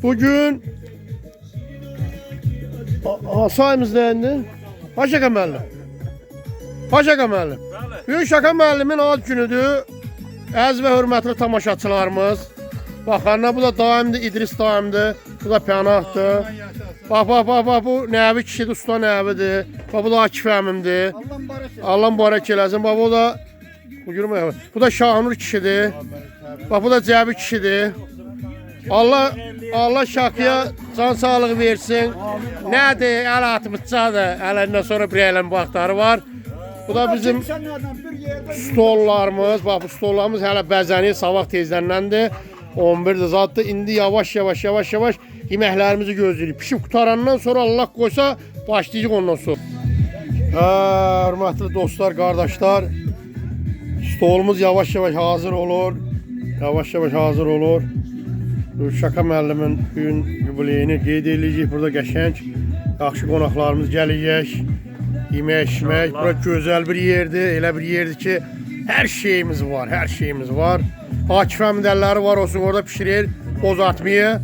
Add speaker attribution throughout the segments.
Speaker 1: Bugün sayımızda indi. Şaka müəllim. Şaka müəllim. Bugün Şaka müəllimin ad günüdür. Əziz və hörmətli tamaşaçılarımız. Baxanlar bu da daimdir, İdris daimdir. Bu da Pənahdır. Bax, bu nəvi kişidir, usta nəvidir. Bax, bu da Akif əmimdir. Allah mübarək eləsin. Bax, bu da Şahnur kişidir. Bax, bu da Cəbi kişidir. Allah Şakıya can sağlığı versin. Nədir? Əl atmışcadır. Ələndən sonra bir ələn vaxtları var. Bu da bizim stollarımız. Bax, bu stollarımız hələ bəzənir. Sabah tezlənəndir. 11'de zaten indi yavaş yeməklərimizi gözləyirik. Pişib qutarandan sonra Allah qoysa başlayacaq ondan sonra. Hörmətli dostlar, qardaşlar, stolumuz yavaş hazır olur. Yavaş hazır olur. Şaka müəllimin gün yubileyini qeyd edəcəyik. Burada qəşəng, yaxşı qonaqlarımız gələcək. Yemək, içmək. Bura gözəl bir yerdir. Elə bir yerdir ki, hər şeyimiz var. Akif əmdəlləri var olsun, orada pişirir. Bozatmayı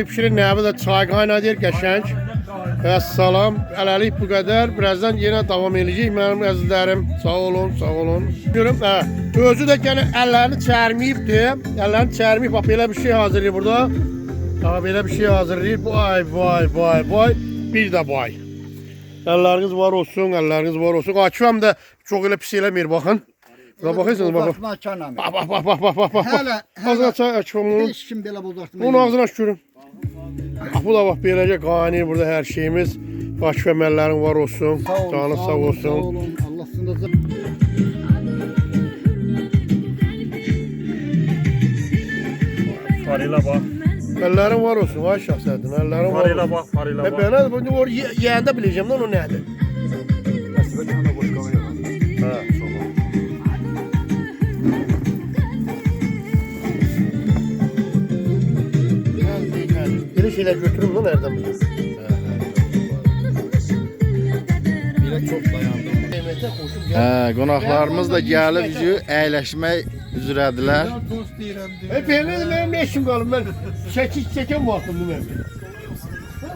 Speaker 1: pişirir. Nəbi də çay qaynadır, qəşəng. Əssalam. Ələlik bu qədər. Birazdan yenə davam edəcək mənim əzizlərim. Sağ olun. Görüm, özü də gene əllərini çərməyibdir. Bax, belə bir şey hazırlayır burada. Belə bir şey hazırlayır. Vay. Bir də vay. Əlləriniz var olsun. Akif əm də çox elə pis eləmir, baxın. Buna baxırsınız, bax. Bax. Ağzına çay aç bunu.
Speaker 2: Heç kim belə bozartma.
Speaker 1: Onun ağzını aç görün. Bu da bax beləcə qaynayır burada hər şeyimiz. Akif əməllərin var olsun. Canı sağ olsun.
Speaker 2: Allah sınırızı.
Speaker 3: Farıyla bax.
Speaker 1: Əllərin var olsun, vay şahsədin. Əllərin var olsun.
Speaker 3: Farıyla bax.
Speaker 1: Mən bunu yeyəndə biləcəm də onu nədir? Belə şeylər götürüm lan nereden biliyorsun?
Speaker 2: Belə çox dayandı.
Speaker 4: Qonaqlarımız da gəlib əyləşmək üzrədilər.
Speaker 1: Benim ne işim qalıb? Mən çəkən vaxtımdır mən.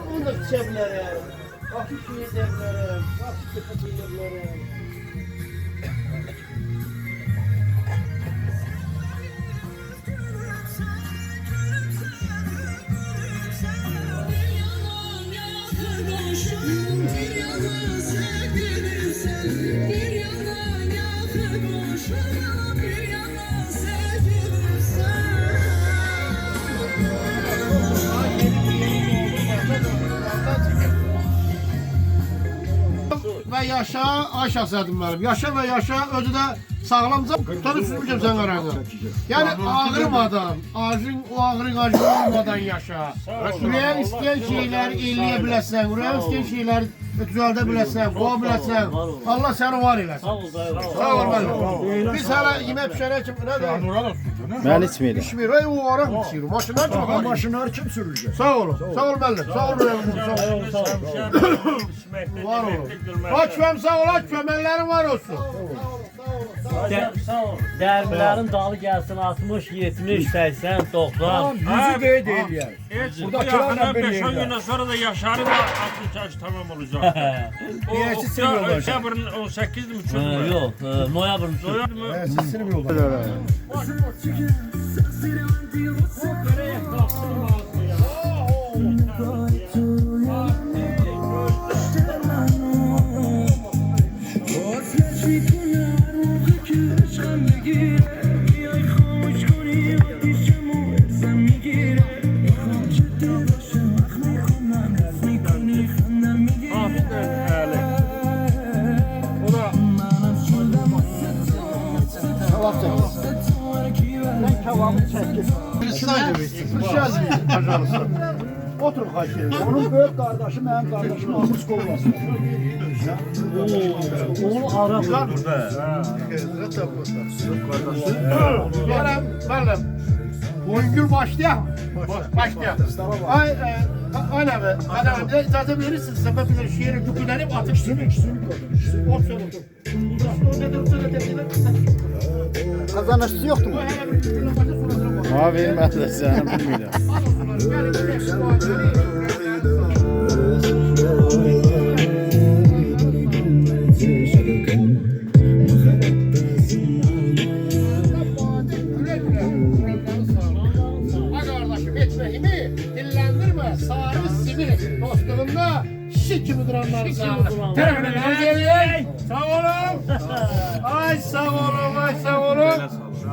Speaker 1: Onu da çəkə bilərəm. Hafif yeyə bilərəm. Hafif yeyə bilərəm. Ve yaşa Ayşə sədim mənim. Yaşa ve yaşa özü də sağlamca tutarı süzmüşəm sən qaranı. Yani ağrımadan, ağrın olmadan yaşa. Ürəyin istəyən şeyler eləyə biləsən, ürəyin istəyən şeyler düzəldə biləsən, qoğa biləsən. Allah səni var eləsin. Sağ ol mənim. Biz hələ yemək pişərək kim nədir?
Speaker 4: Mən içməyirəm.
Speaker 1: Pişmir, o araq içiyor. Maşınlar çox var.
Speaker 2: Maşınlar kim sürücü?
Speaker 1: Sağ olun mənim. Sağ olun mənim. Var olun. Akifəm sağ ol, Akifəm, əllərin var olsun.
Speaker 5: Dərmilərin dalı gəlsin 60, 70, 80, 90.
Speaker 2: Yüzü qeyd eləyər.
Speaker 3: Buradakilərlə 5-10 gündən sonra da yaşarı da 60 yaş tamam olacaq.
Speaker 2: Birisi seviyorlar.
Speaker 3: Oktyabrın 18'di mi?
Speaker 5: Yox, noyabrın.
Speaker 2: Sesini bir yolda.
Speaker 1: Oturun kaçırın.
Speaker 2: Onun büyük kardeşi, benim kardeşim Ahmus Kovlas.
Speaker 5: Onu ara
Speaker 1: Gelem, benle. Oyun başlayalım. Başlayalım. Aynen abi. Bir icazə verirsiniz. Səbəb bir şu yere dökülənib atış. Otur.
Speaker 2: Kazanışçısı yoktu mu?
Speaker 4: Ma vermədi səni bilmirəm.
Speaker 1: Kardeşim etmehimi dillendirme. Sarı sivri dostluğunda şişi gibi duranları sağ Terminal sağ olun. Ay sağ olun, ay sağ olun.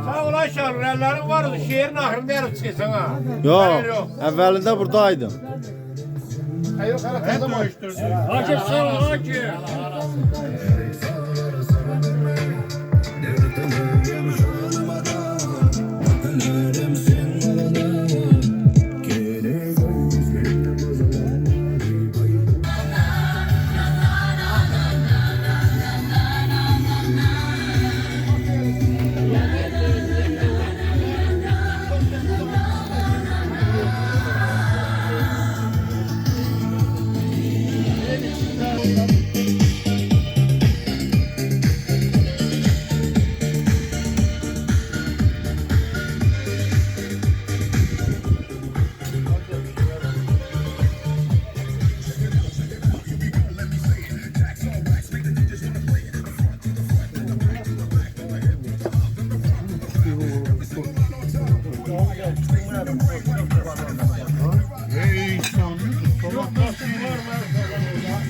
Speaker 1: Sağ ol Ayşar, ellerin vardı. Şehrin ahırında yarım çıkıyorsun ha.
Speaker 4: Yox, əvvəlində buradaydım.
Speaker 1: Yok, hala kızım uyuşturdu.
Speaker 3: Akif sağ ol Akif.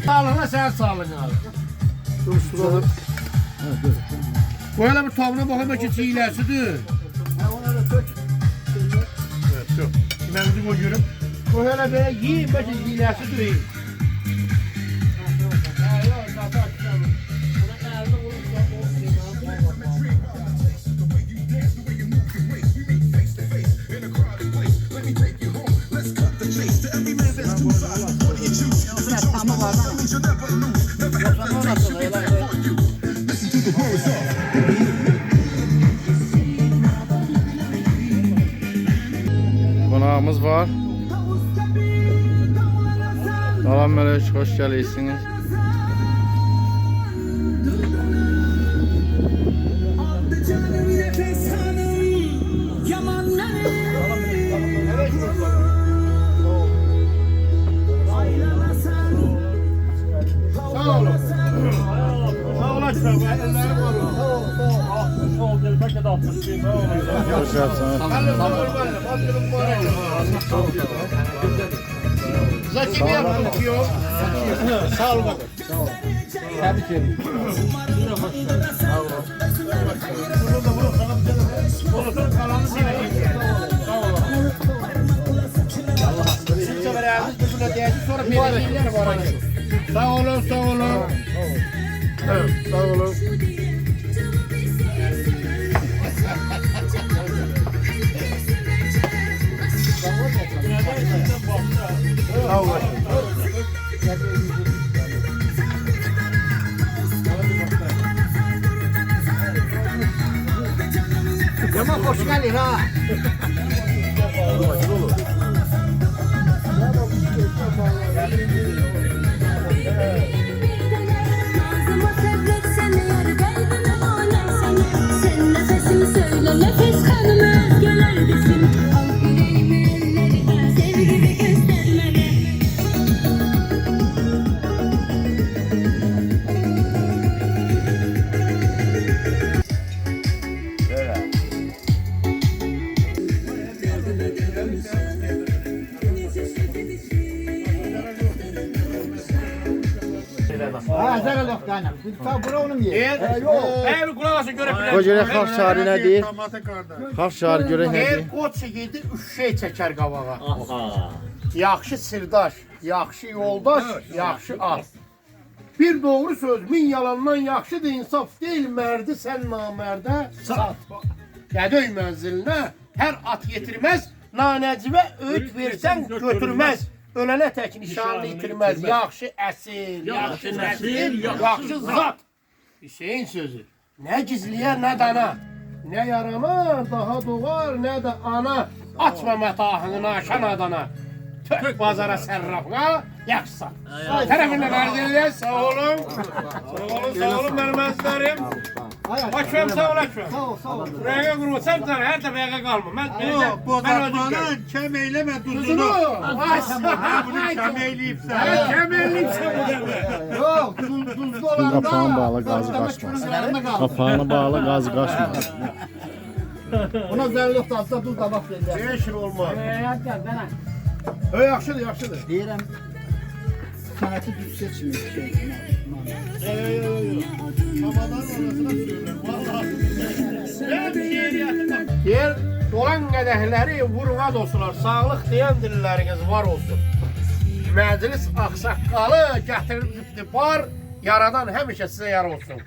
Speaker 1: Sağlığına sen sağlığın abi. Dur şurada. Bu hele bir tavına bakayım ki çiğlesidir. Evet yok. Kimimizi koyuyorum. Bu hele böyle yiyin belki çiğlesidir.
Speaker 4: Qonağımız var. Salam əleykum, xoş gəlirsiniz.
Speaker 1: Sağ olun. Sağ olasın. Ellerim var.
Speaker 3: Sağ ol gel belki de 60 bin. Sağ ol.
Speaker 4: Xoş gəlsiniz.
Speaker 1: Zaki bir yapmadık yok. Sağ ol bakın. Tebrik ederim. Bulutun kalanı sileceğim. Sağ olun. Sizin severleriniz birbirine değdi sonra belediyeler var. Sağ olun, sağ olun. Evet, sağ olun. Sağ olun. Yaman hoş geldin ha.
Speaker 6: Sen nefesimi söyle, nefes kanımı özgeler desin. Al yüreğimi ellerine, sevgimi göstermene.
Speaker 2: Ha, sen al tane. Sen bunu onun ye.
Speaker 1: Eğer kulak asın görebilir.
Speaker 4: O görə xalq şairi nə deyir? Xalq şairi görək nə
Speaker 1: Eğer
Speaker 4: deyir?
Speaker 1: koç yedi üç şey çeker qabağa.
Speaker 5: Aha.
Speaker 1: Yaxşı sirdaş, yaxşı yoldaş, yaxşı at. Bir doğru söz min yalandan yaxşıdır insaf değil mərdi sən namərdə sat. Gədöy mənzilinə hər at yetirməz, nanəcivə öğüt versən götürməz. Ölənə tək nişanlı itirməz. Yaxşı əsil, yaxşı nəsil, yaxşı zat. Hüseyin sözü. Nə gizliyə, nə dana. Nə yarana, daha doğar, nə də ana. Açma mətahını naşan adana. Tök bazara sərrafına, yaxşı sat. Tərəfindən arz edirlər, sağ olun. Sağ olun, sağ olun mənim əzizlərim.
Speaker 3: Açmam sağ ol açmam.
Speaker 2: Sağ ol, sağ ol.
Speaker 3: Rəyə qurmasam sən hər dəfəyə qalma. Mən
Speaker 1: Bozatmanın kem eyleme tuzunu. Bunu kem eyleyipsen.
Speaker 3: Kəm eləyibsən bu dəfə.
Speaker 2: Yok, tuzlu olan da.
Speaker 4: Kapağını bağla, gazı kaçmaz. Kapağını bağla, gazı kaçmaz.
Speaker 2: Ona zərli tutarsa tuz da bak verir.
Speaker 1: 5 yıl olmaz. Yaxşıdır, yaxşıdır.
Speaker 2: Deyirəm, sanatı düz seçmir şey.
Speaker 1: Yer dolan qədəhləri vurma dostlar. Sağlıq deyən dilləriniz var olsun. Məclis ağsaqqalı gətiribdi bar, yaradan həmişə sizə yar olsun.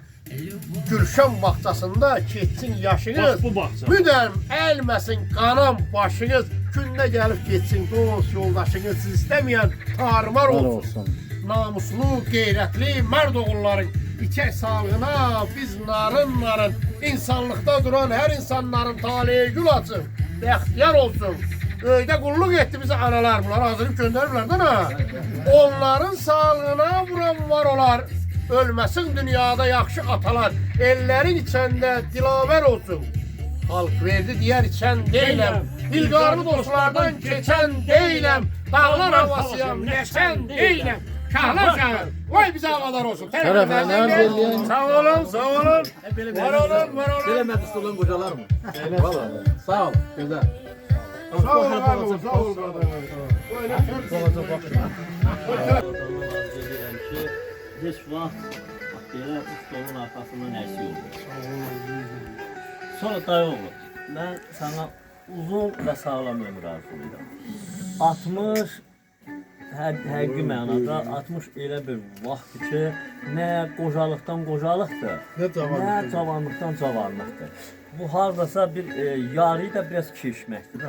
Speaker 1: Gülşən bağçasında keçsin yaşınız,
Speaker 3: Bax bu bağça.
Speaker 1: müdəm əlməsin qanam başınız, gündə gəlib geçsin dost yoldaşınız, siz istəməyən tarmar
Speaker 4: Var
Speaker 1: olsun.
Speaker 4: olsun.
Speaker 1: Namuslu, qeyrətli, mərd oğulların içək sağlığına biz narın, insanlıqda duran hər insanların taleyi gül açın, bəxtiyar olsun. Öydə qulluq etdi bizi analar, bunları hazırlayıb göndəriblər də nə? Onların sağlığına vuran var olar, ölməsin dünyada yaxşı atalar, ellərin içəndə dilavər olsun. Halk verdi diyər içən deyiləm, dilgarlı dostlardan keçən deyiləm, dağlar havasıyam, neçən deyiləm. Şahlar şahır, vay bize havadar olsun.
Speaker 4: Tərəfənlər belirləyən.
Speaker 1: Sağ olun, sağ olun. Var olun, var olun.
Speaker 2: Böyle meclis olan kocalar mı? Valla. Sağ ol. Güzel.
Speaker 1: Sağ olun, abi, sağ olun.
Speaker 5: Heç vaxt belə bu stolun arxasından əksi olur. Sonra dayı oğlu, mən sana uzun və sağlam ömür arzulayıram. 60 həqiqi mənada 60 elə bir vaxtdır ki, nə qocalıqdan qocalıqdır, nə cavanlıqdan cavanlıqdır. Bu hardasa bir yarıyı da biraz keçməkdir.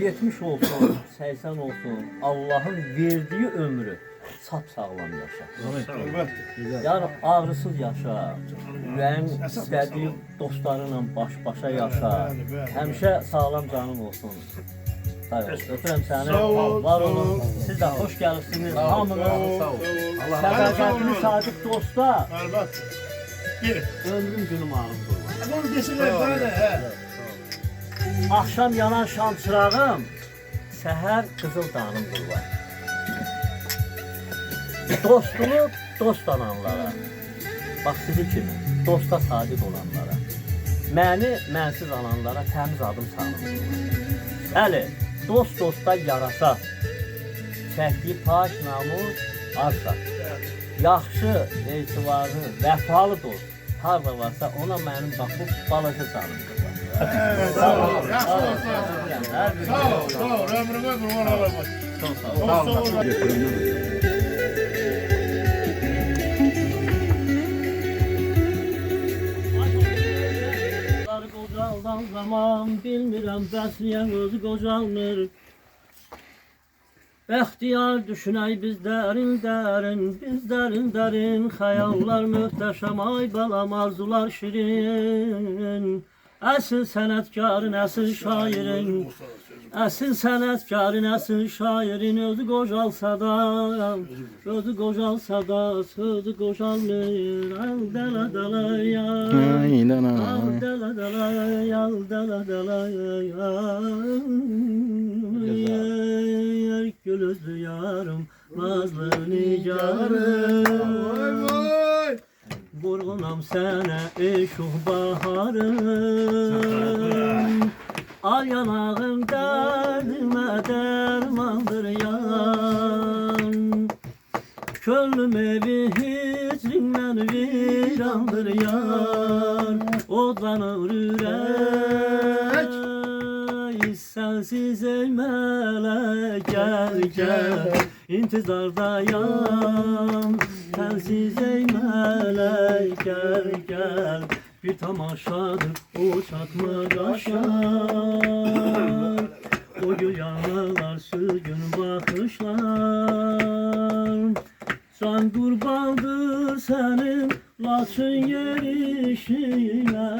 Speaker 5: 70 olsun, 80 olsun, Allah'ın verdiği ömrü sap-sağlam yaşa. Yəni ağrısız yaşa, ürəyin istədiyi dostlarınla baş-başa yaşa, həmişə sağlam canın olsun. Öpürəm səni, var olun, siz də xoş gəlirsiniz, hamınız, sədaqətli sadiq dostlar, ömrüm günüm ağrımdır. Akşam yanan şam çırağım, səhər qızıl danımdır var. Dostunu dost ananlara, bax sizi kimi, dosta sadiq olanlara, məni mənsiz ananlara təmiz adım sanımdır. Bəli, dost dosta yarasa, çəkdiyi paş namus arsa, yaxşı, etibarlı, vəfalı dost, harda varsa ona mənim baxıb balaca sanımdır.
Speaker 1: Sağ ol, yaxşı olsun. Sağ ol, sağ ol, ömrümə qurban olam.
Speaker 5: Çox sağ ol.
Speaker 1: Sağ ol.
Speaker 5: Qocaldan zaman bilmirəm, bəsliyən özü qocalmır. Bəxtiyar düşünək biz dərin, biz dərin, xəyallar möhtəşəm, ay balam arzular şirin. Əsil sənətkarın, əsil şairin, əsil sənətkarın, əsil şairin özü qocalsa da, sözü qocalmır. Al dələ dələ yar,
Speaker 4: Aynen
Speaker 5: al
Speaker 4: ha.
Speaker 5: dələ dələ yar, dələ dələ yar, gülüzlü yarım, nazlı nigarım. Vurğunam sənə ey şuh baharım, al yanağım dərdimə dərmandır yan. Könlüm evi hicrindən virandır yan, odlanır ürək, sənsiz ey mələk, gəl, intizardayam. Sensiz ey melek gel, bir tamaşadır o çatma kaşar. O gül yanılar sürgün bakışlar, can kurbandır senin laçın yerişine.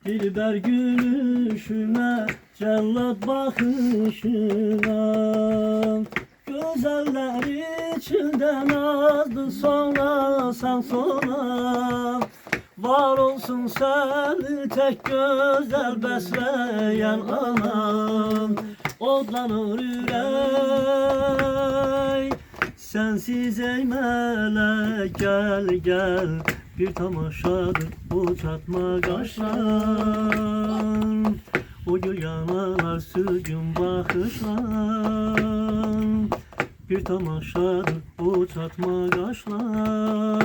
Speaker 5: Dilber gülüşüne, cellat bakışına, göz güzeller içinde nazlı sonra sen sonra. Var olsun seni tek güzel besleyen anam. Odlanır yürek sensiz ey melek gel gel. Bir tamaşadır bu çatma kaşlar. O gül yanalar sürgün bakışlar. Bir tamaşadır bu çatma kaşlar.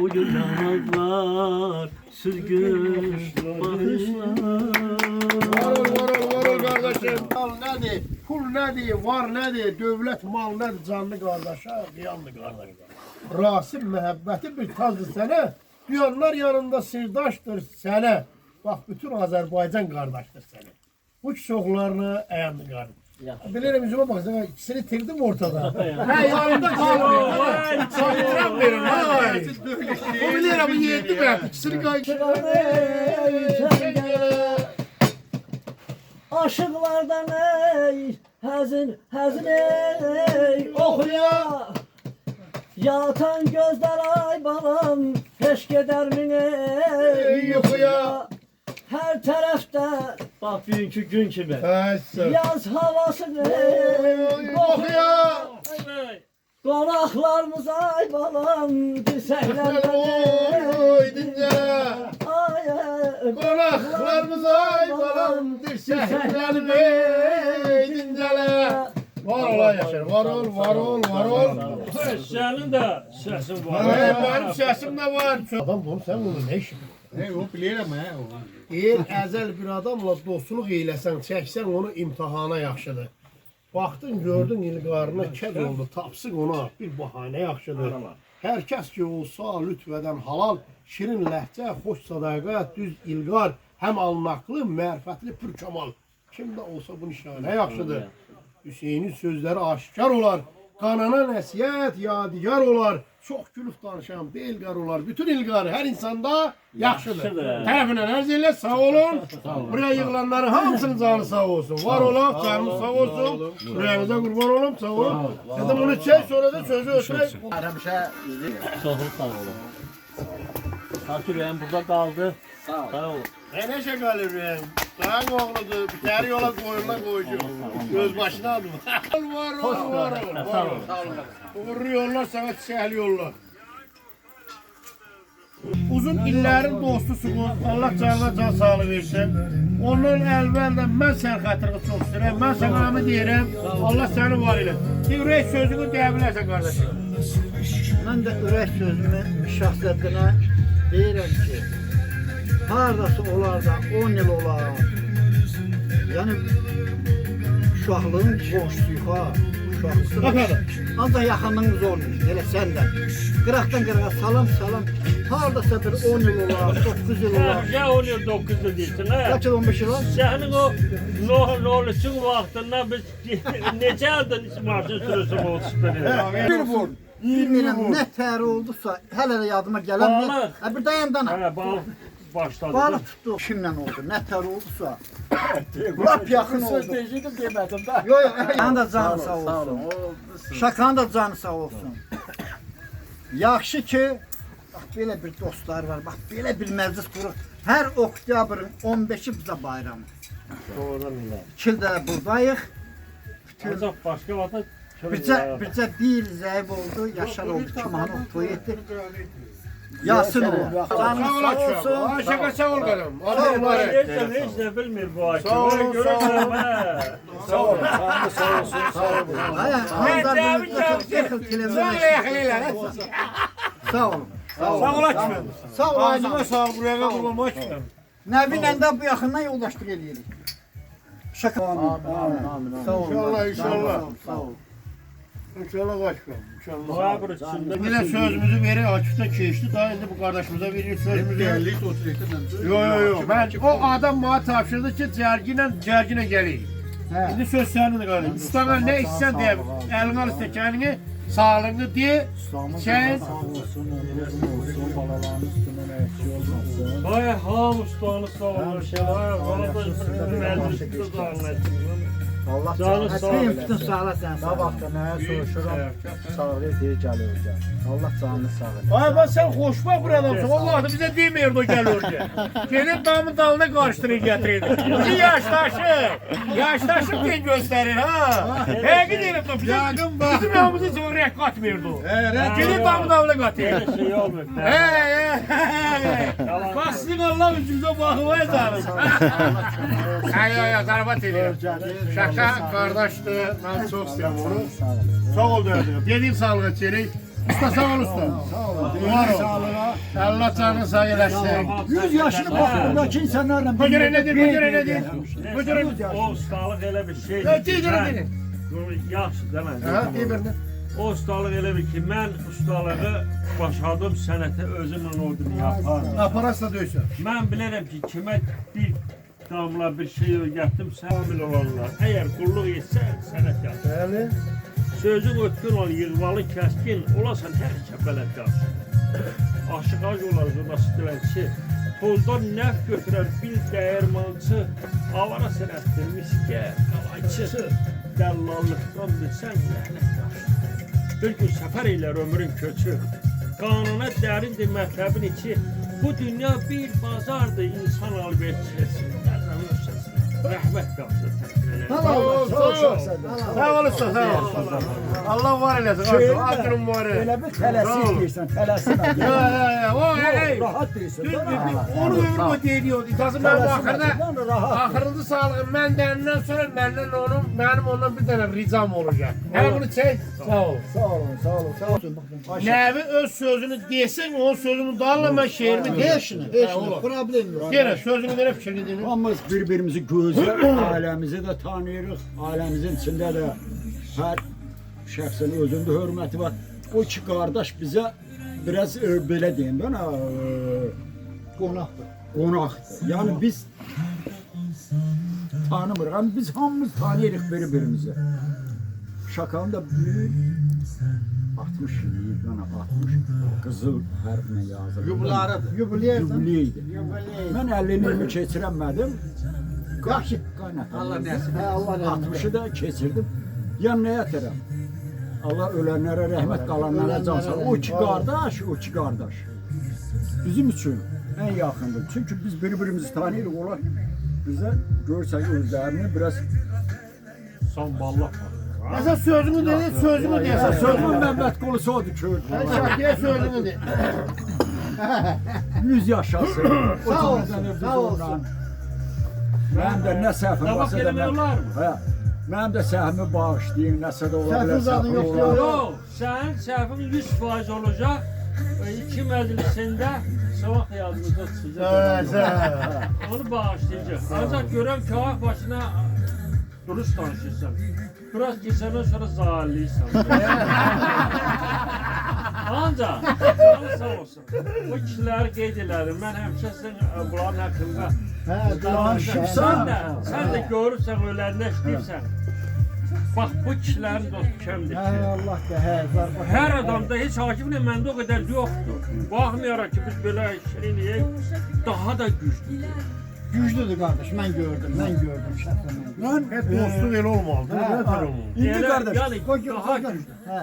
Speaker 5: O gül yanaklar sürgün bakışlar.
Speaker 1: Var ol kardeşim. Mal nedir? Pul nedir? Var nedir? Devlet mal nedir? Canlı kardeşe, kıyanlı kardeş. Rasim mühebbeti bir tazdır sene. Duyanlar yanında sırdaştır sene. Bak bütün Azerbaycan kardeştir sene. Bu çoğlarını eğendi kardeş. Bilirim yüzüme bak, sana ikisini tirdim ortada. He yanında kalmıyor. Sayıram verin. O bilirim yetti ben. İkisini kaçırdım.
Speaker 5: Aşıklardan ey hazin hazin ey okuya. Yatan gözler ay balam peş gider mi ey yuxuya. Her tarafta bak bugünkü gün kimi yaz havası ey okuya. Konaklarımız ay balam dirseklerden
Speaker 1: Oy dincele.
Speaker 5: ay
Speaker 1: Konaklarımız ay balam dirseklerden dincele. Var ol Yaşar, var ol, var ol, var ol.
Speaker 3: Senin de sesin var.
Speaker 1: Benim sesim de var. Adam bunu sen bunu ne işin?
Speaker 2: O bilirəm hə o.
Speaker 1: Eğer əzəl bir adamla dostluq eyləsən, çəksən onu imtihana yaxşıdır. Baxdın, gördün ilqarına kəz oldu, tapsın ona bir bahanə yaxşıdır. Hər kəs ki olsa lütfədən halal, şirin ləhcə, xoş sədaqət, düz ilqar, həm alnaqlı, mərifətli, pür kamal. Kimdə olsa bu nişanə yaxşıdır. Hüseynin sözləri aşikar olar, qanana nəsiyyət, yadigar olar. Çox gülüb danışan belqar olar. Bütün ilqarı hər insanda yaxşıdır. Tərəfindən ərz elə, sağ olun. Buraya yığılanların hamısının canı sağ olsun. Var olaq, canımız sağ olsun. Burayımıza qurban olum, sağ olun. Dedim bunu çək, sonra da sözü ötürək.
Speaker 2: Həmişə izləyirəm.
Speaker 5: Çok sağ olun. Takip ben burada kaldı. Sağ olun.
Speaker 1: Neşə qalır rəyim? Dağın oğludur, bitər yola qoyunla qoyucu. Göz başına adım. Var ol, var ol.
Speaker 5: Sağ olun.
Speaker 1: Uğurlu yollar, sana çiçəkli yollar. Uzun illərin dostusunuz, Allah canına can sağlığı versin. Onun əlbəndə mən sən xətrini çox istəyirəm, mən sənə əmin deyirəm, Allah səni var elə. Ürək sözünü deyə bilərsən qardaşım.
Speaker 2: Mən də ürək sözümü şəxsiyyətinə deyirəm ki, haradası olar da 10 il olar. Yəni uşaqlığın boşsuyuq ha. Ancaq yaxınlığımız olmuş, elə səndən. Qıraqdan qırağa salam salam. Haradasa bir 10 il olar, 9 il olar.
Speaker 3: Ya 10 yıl 9 yıl değilsin ha.
Speaker 2: Kaç yıl 15 yıl var?
Speaker 3: Senin o Noğlu'sun vaxtında biz neçə aldın maşın sürüsü motosikletini?
Speaker 2: Bir vur. Bilmirəm nə təhər oldusa, hələ də yadıma gələn
Speaker 3: Bağlar.
Speaker 2: Bir dayandana.
Speaker 3: Hə, balık başladı.
Speaker 2: Balık tutdu. Kimlə oldu? Nə təhər oldusa. Lap yaxın oldu.
Speaker 1: Deyəcəkdim demədim də.
Speaker 2: Yox, yox, şakanın da canı sağ olsun. Şakanın da canı sağ olsun. Yaxşı ki, bax belə bir dostlar var, bax belə bir məclis qurur. Hər oktyabrın 15-i bizə bayramı.
Speaker 3: Doğrudan elə.
Speaker 2: 2 il də buradayıq.
Speaker 3: Ancaq başqa vaxtda
Speaker 2: Bircə bir zəif oldu, Yaşar oldu, Kimanov toy etdi. Yasın oldu. Canı sağ olsun.
Speaker 1: Şaka sağ ol qarım.
Speaker 3: Heç nə bilmir bu hakim.
Speaker 1: Sağ olun,
Speaker 3: Görürəm hə.
Speaker 1: Sağ ol. Sağ olsun. Sağ olun.
Speaker 2: Ay, Hamza bizdə çox televizyon. Sağ olun.
Speaker 1: Sağ ol açmam.
Speaker 2: Sağ ol.
Speaker 1: Ağzıma sağ ol, buraya qulum açmam.
Speaker 2: Nəbinlə də bu yaxından yoldaşlıq edirik. Şaka. Amin. Sağ ol.
Speaker 1: İnşallah, inşallah.
Speaker 2: Sağ ol.
Speaker 1: İnşallah açmam. İnşallah.
Speaker 3: Muhabir içində
Speaker 1: Yine sözümüzü verir, açıkta geçti. Daha şimdi bu kardeşimize veriyor sözümüzü. Yok. Ben o adam bana tavşırdı ki cergine geleyim. Şimdi söz senin kardeşim. Ustana ne içsen diye elini al istekenini, sağlığını diye. Sen
Speaker 3: Vay ham ustanı sağ olun. Vay bana da məclisdə da anlatdım.
Speaker 2: Allah
Speaker 3: Canı
Speaker 2: canı
Speaker 3: sağ
Speaker 2: sağ
Speaker 3: ol.
Speaker 2: bütün sağla sen.
Speaker 7: Sabah da mənə soruşuram, sağlıq deyə gəlir hocam. Allah canını sağ eləsin.
Speaker 1: Ay bak sen hoşbak bir adamsın. Allah bize demiyordu o geliyor diye. Gelip damın dalına karıştırır getirirdi. İki yaştaşı. Yaştaşı diye gösterir ha. He gidelim de bizim yanımızı hiç oraya katmıyordu. Gelip damın dalına katıyor.
Speaker 3: Öyle şey olmuyor.
Speaker 1: He. Bak sizin Allah yüzünüze bakıvaya canım. Ay zarabat ediyor. Şaka kardeşti. Ben çok seviyorum onu. Sağ ol dedim. Dediğim sağlığa çeyrek. Usta sağ ol usta.
Speaker 7: Sağ olun.
Speaker 1: Var
Speaker 7: Deyir
Speaker 1: ol.
Speaker 7: sağlığa.
Speaker 1: Allah canını sağ eylesin.
Speaker 7: 100 yaşını baxdığındakı insanlarla
Speaker 1: Bu göre nedir? Bu göre nedir? Bu göre nedir?
Speaker 3: O ustalık elə bir şeydir.
Speaker 1: Ya,
Speaker 3: ki,
Speaker 1: deyir,
Speaker 3: mən-
Speaker 1: deyir.
Speaker 3: Yaxşı demə.
Speaker 1: Ha, iyi birini.
Speaker 3: O ustalıq elə bir ki, mən ustalığı başladım sənəti özümlə ordunu yapardım.
Speaker 1: Aparasla döysün.
Speaker 3: Mən bilirəm ki, kimə bir damla bir şey öyrətdim, səmil olanlar. Əgər qulluq etsən, sənət yap.
Speaker 1: Bəli.
Speaker 3: Sözün ötkün ol, yığmalı, kəskin, olasan hər kəpələt qalsın. Aşıq ağ olar, zurnası dilənçi. Tozdan nəf götürər bil dəyirmancı, avara sənətdir, miskər, qalayçı. Dəllallıqdan bilsən, lənət daşdır. Bir gün səfər eylər ömrün köçü. Qanuna dərindir mətləbin içi. Bu dünya bir bazardır, insan alverçəsi. Dərdən ölçəsi. Rəhmət qapsın təkrar.
Speaker 1: Sağ ol, sağ ol. Sağ ol usta, sağ ol. Allah var eylesin. Aklım var.
Speaker 7: Elə bir tələsik deyirsən, tələsik.
Speaker 1: Ya. O
Speaker 7: Rahat deyirsən.
Speaker 1: Onu ömrüm o deyiliyordu. İtasın ben bu ahırında sağlığım. Benden sonra benim ondan bir tane ricam olacak. Hele bunu çek. Sağ ol.
Speaker 7: Sağ olun, sağ olun, sağ olun.
Speaker 1: Nevi öz sözünü desin, o sözümü darla ben şehrimi
Speaker 2: Heç nə, heç nə, problem yox.
Speaker 1: Gene sözünü verip fikrini dinle.
Speaker 7: Hamımız bir-birimizi gözləyir, ailəmizi də tanıyırıq. Ailəmizin içində də hər şəxsin özündə hörməti var. O iki qardaş bizə biraz belə deyim də,
Speaker 2: Qonaqdır.
Speaker 7: qonaqdır. Yəni biz tanımırıq, amma biz hamımız tanıyırıq bir-birimizi. Şakanın da böyük 60 illik, yəni 60 qızıl hərfinə yazılır.
Speaker 2: Yubilarıdır. Yubileydir.
Speaker 7: Yubileydir.
Speaker 2: Yubiley.
Speaker 7: Mən 50-ni keçirəmədim.
Speaker 2: Yaxşı.
Speaker 7: Allah
Speaker 2: nəsib. Hə, Allah nəsib.
Speaker 7: 60'ı da keçirdim. Yan nə yatırım? Allah ölənlərə rəhmət, qalanlara can sağlığı. O iki qardaş, o iki qardaş. Bizim üçün ən yaxındır. Çünki biz bir-birimizi tanıyırıq. Onlar bizə görsən özlərini biraz
Speaker 3: Son ballaq var.
Speaker 1: Mesela sözünü dedi, sözünü diyorsan
Speaker 7: sözümün Məhəmməd qolusu odur ki,
Speaker 1: Şakiye sözünü de.
Speaker 7: 100 yaşasın.
Speaker 2: Sağ olsun, sağ olsun.
Speaker 7: Mənim də nə səhvim
Speaker 3: Qabaq
Speaker 7: varsa da
Speaker 3: eləmək olar mı?
Speaker 7: Hə. Mənim də səhvimi bağışlayın, nəsə də ola
Speaker 2: Səhvin
Speaker 7: bilər.
Speaker 2: zadın
Speaker 7: səhvim
Speaker 2: yoxdur.
Speaker 7: olar.
Speaker 3: Yox, sənin səhvin 100% olacaq. İki məclisində sabah yadımızda çıxacaq. Onu bağışlayacaq. Ancaq görəm ki, ağ başına duruş danışırsan. Biraz keçəndən sonra zahilliysən. Ancaq, canı sağ olsun. Bu kişiləri qeyd elədim. Mən həmişə sizin bunların haqqında
Speaker 7: Danışıbsan.
Speaker 3: Sən də görürsən, öləndə işləyirsən. Bax, bu kişilərin dostu kimdir ki?
Speaker 2: Allah da hə, zarbat.
Speaker 3: Hər adamda heç hakimlə məndə o qədər yoxdur. Baxmayaraq ki, biz belə şey eləyək, daha da güclüdür.
Speaker 2: Güclüdür qardaş, mən gördüm şəxsən.
Speaker 7: Mən
Speaker 1: Hep dostluq el olmalıdır.
Speaker 2: Hə,
Speaker 1: Hep el olmalı.
Speaker 7: indi
Speaker 3: Yəni,
Speaker 7: qardaş,
Speaker 3: daha güclü.
Speaker 2: Hə.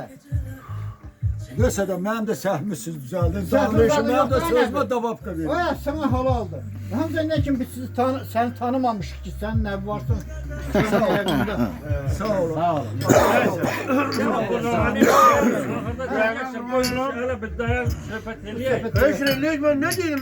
Speaker 7: nəsə də mənim də səhvimi siz düzəldin.
Speaker 2: Səhvin
Speaker 7: Danışım,
Speaker 2: zadı
Speaker 7: mənim də
Speaker 2: yoxdur,
Speaker 7: sözümə
Speaker 2: nədir?
Speaker 7: davabqa verin.
Speaker 2: O ya sana halaldır. Hamza ne kim biz sizi sen tanımamışıq ki sen ne varsın.
Speaker 7: Sağ olun. Sağ olun.
Speaker 3: Elə bir dayan söhbət eləyək.
Speaker 1: Ben şimdi ne diyeyim?